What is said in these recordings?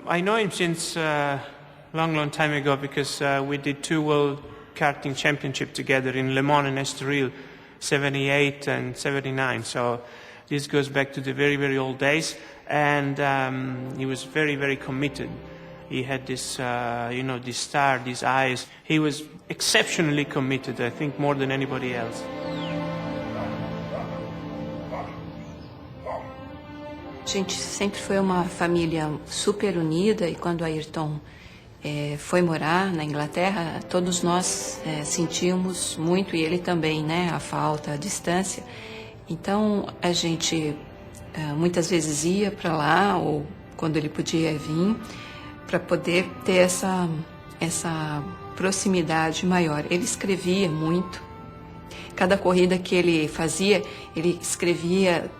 I know him since long time ago because we did 2 World Karting Championship together in Le Mans and Estoril, 78 and 79. So this goes back to the very, very old days. And he was very, very committed. He had this, this star, these eyes. He was exceptionally committed, I think, more than anybody else. A gente sempre foi uma família super unida e quando Ayrton foi morar na Inglaterra, todos nós sentimos muito, e ele também, né, a falta, a distância. Então a gente muitas vezes ia para lá, ou quando ele podia vir, para poder ter essa proximidade maior. Ele escrevia muito. Cada corrida que ele fazia, ele escrevia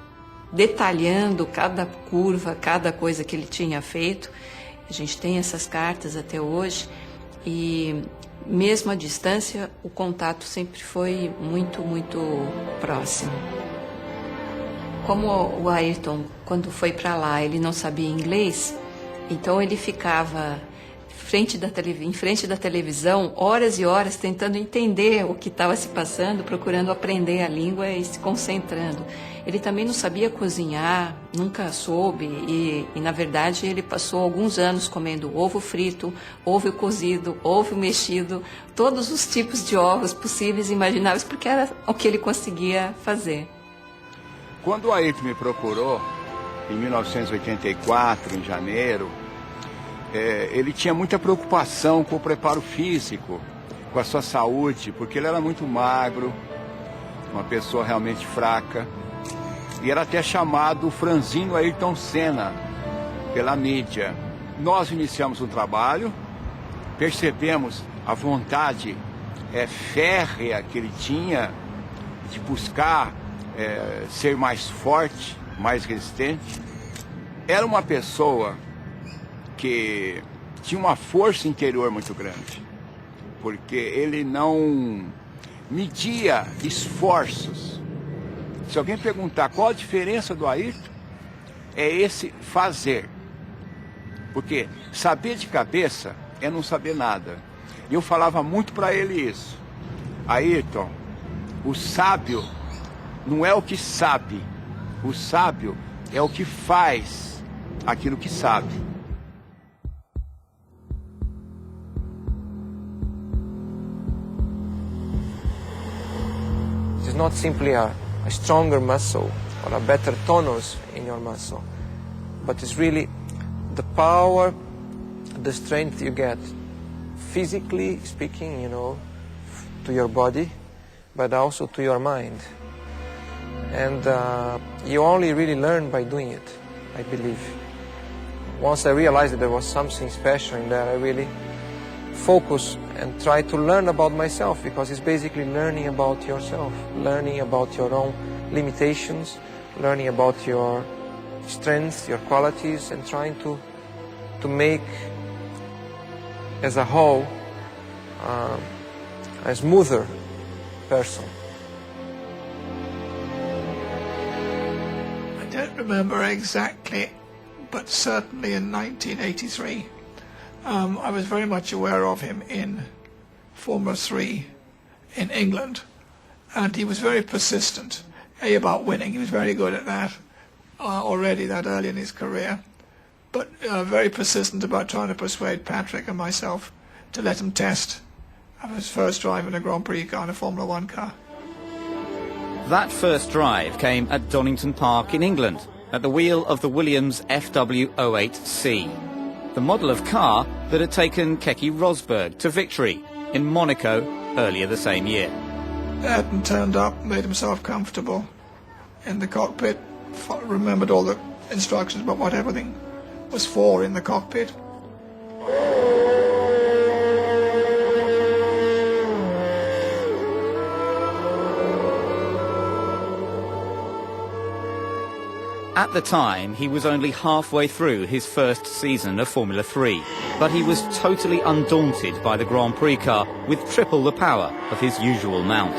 detalhando cada curva, cada coisa que ele tinha feito. A gente tem essas cartas até hoje e mesmo à distância o contato sempre foi muito, muito próximo. Como o Ayrton, quando foi para lá, ele não sabia inglês, então ele ficava em frente da televisão horas e horas tentando entender o que estava se passando, procurando aprender a língua e se concentrando. Ele também não sabia cozinhar, nunca soube e na verdade ele passou alguns anos comendo ovo frito, ovo cozido, ovo mexido, todos os tipos de ovos possíveis e imagináveis, porque era o que ele conseguia fazer. Quando o Ayrton me procurou, em 1984, em janeiro, ele tinha muita preocupação com o preparo físico, com a sua saúde, porque ele era muito magro, uma pessoa realmente fraca. E era até chamado franzino Ayrton Senna pela mídia. Nós iniciamos um trabalho, percebemos a vontade férrea que ele tinha de buscar ser mais forte, mais resistente. Era uma pessoa que tinha uma força interior muito grande, porque ele não media esforços. Se alguém perguntar qual a diferença do Ayrton, é esse fazer. Porque saber de cabeça é não saber nada. E eu falava muito para ele isso. Ayrton, o sábio não é o que sabe. O sábio é o que faz aquilo que sabe. It's not simply a stronger muscle or a better tonus in your muscle, but it's really the power, the strength you get, physically speaking, to your body, but also to your mind. And you only really learn by doing it, I believe. Once I realized that there was something special in there, I really focus and try to learn about myself, because it's basically learning about yourself, learning about your own limitations, learning about your strengths, your qualities, and trying to make as a whole a smoother person. I don't remember exactly, but certainly in 1983 I was very much aware of him in Formula 3 in England, and he was very persistent about winning. He was very good at that already that early in his career, but very persistent about trying to persuade Patrick and myself to let him test his first drive in a Grand Prix car, in a Formula 1 car. That first drive came at Donington Park in England, at the wheel of the Williams FW08C, the model of car that had taken Keke Rosberg to victory in Monaco earlier the same year. Ayrton turned up, made himself comfortable in the cockpit, remembered all the instructions about what everything was for in the cockpit. At the time, he was only halfway through his first season of Formula 3, but he was totally undaunted by the Grand Prix car with triple the power of his usual mount.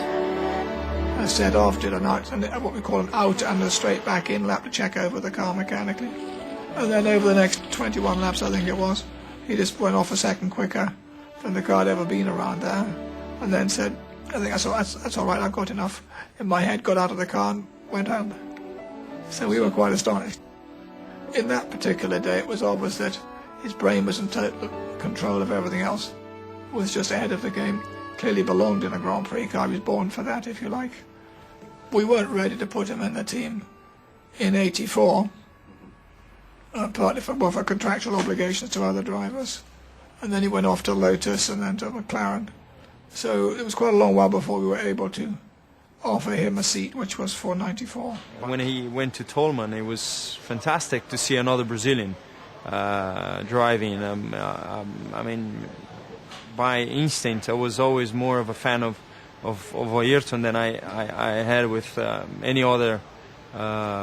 I set off, did what we call an out and a straight back in lap to check over the car mechanically. And then over the next 21 laps, I think it was, he just went off a second quicker than the car had ever been around there, and then said, I think that's all right, I've got enough in my head, got out of the car and went home. So we were quite astonished. In that particular day, it was obvious that his brain was in total control of everything else, was just ahead of the game, clearly belonged in a Grand Prix car. He was born for that, if you like. We weren't ready to put him in the team in '84, partly for contractual obligations to other drivers. And then he went off to Lotus and then to McLaren. So it was quite a long while before we were able to offer him a seat, which was for '94. When he went to Tolman, it was fantastic to see another Brazilian driving. I mean, by instinct, I was always more of a fan of Ayrton than I had with any other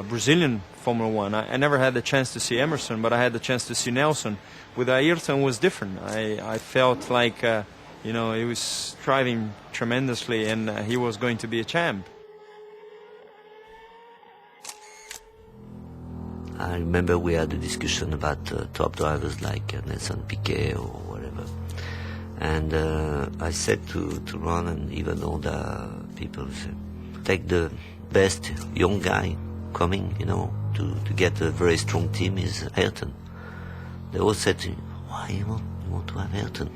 Brazilian Formula One. I never had the chance to see Emerson, but I had the chance to see Nelson. With Ayrton, it was different. I felt like he was driving tremendously, and he was going to be a champ. I remember we had a discussion about top drivers like Nelson Piquet or whatever. And I said to Ron and even older people, take the best young guy coming, to get a very strong team is Ayrton. They all said to me, why you want to have Ayrton,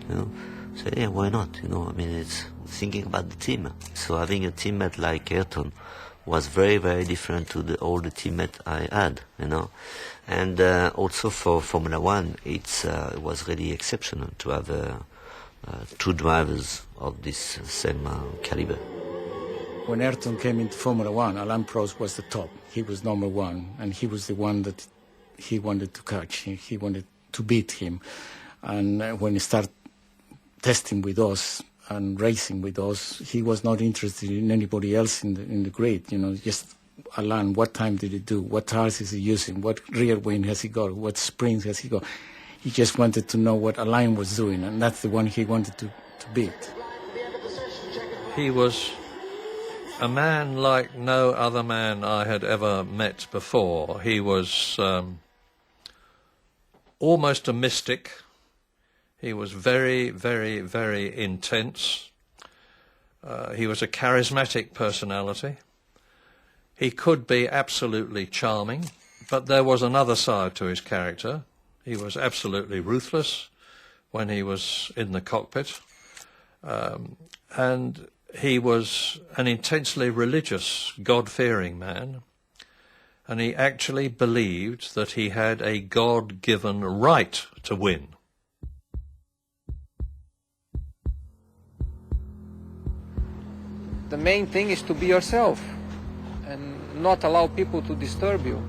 So yeah, why not, I mean, it's thinking about the team. So having a teammate like Ayrton was very, very different to all the teammates I had, And also for Formula One, it was really exceptional to have two drivers of this same caliber. When Ayrton came into Formula One, Alain Prost was the top. He was number one, and he was the one that he wanted to catch. He wanted to beat him. And when he started testing with us and racing with us, he was not interested in anybody else in the grid. Just Alain, what time did he do? What tires is he using? What rear wing has he got? What springs has he got? He just wanted to know what Alain was doing, and that's the one he wanted to beat. He was a man like no other man I had ever met before. He was almost a mystic. He was very, very, very intense. He was a charismatic personality. He could be absolutely charming, but there was another side to his character. He was absolutely ruthless when he was in the cockpit. And he was an intensely religious, God-fearing man. And he actually believed that he had a God-given right to win. The main thing is to be yourself and not allow people to disturb you,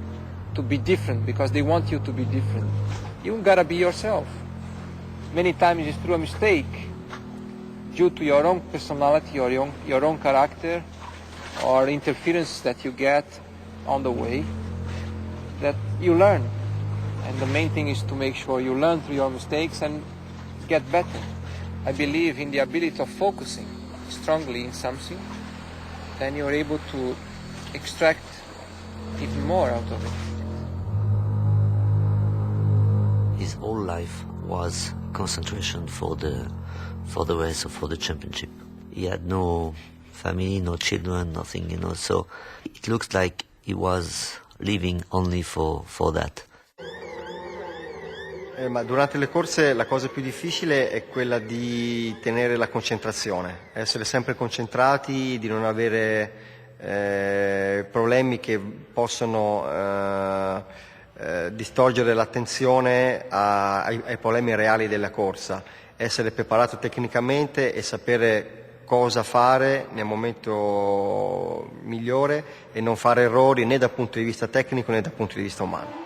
to be different because they want you to be different. You gotta be yourself. Many times it's through a mistake, due to your own personality or your own character or interference that you get on the way, that you learn. And the main thing is to make sure you learn through your mistakes and get better. I believe in the ability of focusing strongly in something, then you're able to extract even more out of it. His whole life was concentration for the race or for the championship. He had no family, no children, nothing, so it looks like he was living only for that. Ma durante le corse la cosa più difficile è quella di tenere la concentrazione, essere sempre concentrati, di non avere problemi che possono distorcere l'attenzione ai problemi reali della corsa, essere preparato tecnicamente e sapere cosa fare nel momento migliore e non fare errori né dal punto di vista tecnico né dal punto di vista umano.